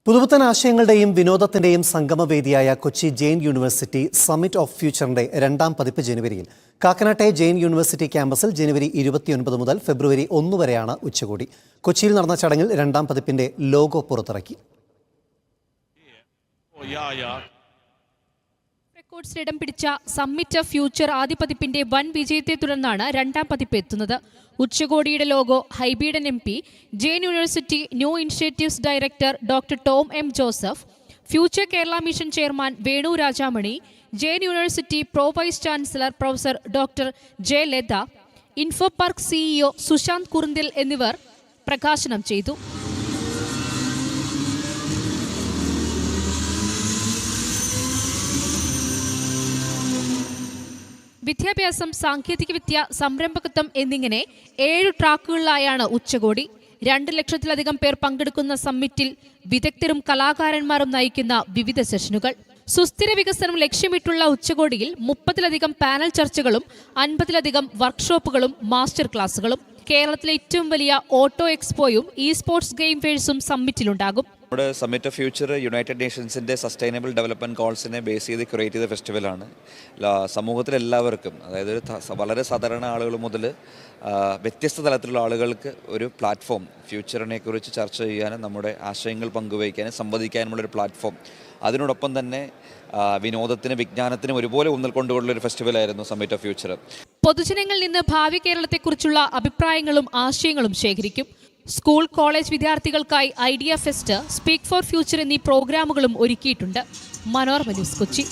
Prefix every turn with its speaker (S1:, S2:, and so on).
S1: പുതുപുത്തൻ ആശയങ്ങളുടെയും വിനോദത്തിന്റെയും സംഗമവേദിയായ Kochi Jain university summit of ഫ്യൂച്ചറിന്റെ 2ാം പതിപ്പ് ജനുവരിയിൽ കാക്കനാട്ടെ ജെയിൻ യൂണിവേഴ്സിറ്റി ക്യാമ്പസിൽ ജനുവരി 29 മുതൽ ഫെബ്രുവരി 1 വരെയാണ് ഉച്ചകോടി. കൊച്ചിയിൽ നടന്ന ചടങ്ങിൽ 2ാം പതിപ്പിന്റെ ലോഗോ പുറത്തിറക്കി.
S2: റെക്കോർഡ്സിൽ ഇടം പിടിച്ച സമ്മിറ്റ് ഓഫ് ഫ്യൂച്ചർ ആദ്യ പതിപ്പിന്റെ വൻ വിജയത്തെ തുടർന്നാണ് 2ാം പതിപ്പ് എത്തുന്നത്. ഉച്ചകോടിയുടെ logo Hibi Eden MP, Jain university new initiatives director doctor Tom M Joseph, future Kerala mission chairman Venu Rajamani, Jain university pro vice chancellor professor doctor J Latha, info park CEO Sushant Kurunthil എന്നിവർ പ്രകാശനം ചെയ്തു. വിദ്യാഭ്യാസം, സാങ്കേതികവിദ്യ, സംരംഭകത്വം എന്നിങ്ങനെ 7 ട്രാക്കുകളിലായാണ് ഉച്ചകോടി. 2 ലക്ഷത്തിലധികം പേർ പങ്കെടുക്കുന്ന സമ്മിറ്റിൽ വിദഗ്ധരും കലാകാരന്മാരും നയിക്കുന്ന വിവിധ സെഷനുകൾ. സുസ്ഥിര വികസനം ലക്ഷ്യമിട്ടുള്ള ഉച്ചകോടിയിൽ 30-ലധികം പാനൽ ചർച്ചകളും 50-ലധികം വർക്ക്ഷോപ്പുകളും മാസ്റ്റർ ക്ലാസുകളും. കേരളത്തിലെ ഏറ്റവും വലിയ ഓട്ടോ എക്സ്പോയും സ്പോർട്സ് ഗെയിം ഫെയർസും സമ്മിറ്റിലുണ്ടാകും.
S3: നമ്മുടെ സമ്മിറ്റ് ഓഫ് ഫ്യൂച്ചർ യുണൈറ്റഡ് നേഷൻസിൻ്റെ സസ്റ്റൈനബിൾ ഡെവലപ്മെൻറ്റ് ഗോൾസിനെ ബേസ് ചെയ്ത് ക്രിയേറ്റ് ചെയ്ത ഫെസ്റ്റിവലാണ്. സമൂഹത്തിലെല്ലാവർക്കും, അതായത് വളരെ സാധാരണ ആളുകൾ മുതൽ വ്യത്യസ്ത തലത്തിലുള്ള ആളുകൾക്ക് ഒരു പ്ലാറ്റ്ഫോം, ഫ്യൂച്ചറിനെ കുറിച്ച് ചർച്ച ചെയ്യാനും നമ്മുടെ ആശയങ്ങൾ പങ്കുവയ്ക്കാനും സംവദിക്കാനുമുള്ളൊരു പ്ലാറ്റ്ഫോം. അതിനോടൊപ്പം തന്നെ വിനോദത്തിനും വിജ്ഞാനത്തിനും ഒരുപോലെ ഊന്നൽ കൊണ്ടുകൊണ്ടുള്ളൊരു ഫെസ്റ്റിവലായിരുന്നു സമ്മിറ്റ് ഓഫ് ഫ്യൂച്ചർ.
S2: പൊതുജനങ്ങളിൽ നിന്ന് ഭാവി കേരളത്തെക്കുറിച്ചുള്ള അഭിപ്രായങ്ങളും ആശയങ്ങളും ശേഖരിക്കും. സ്കൂൾ, കോളേജ് വിദ്യാർത്ഥികൾക്കായി idea fest, speak for future എന്നീ പ്രോഗ്രാമുകളും ഒരുക്കിയിട്ടുണ്ട്. മനോരമ ന്യൂസ്, കൊച്ചി.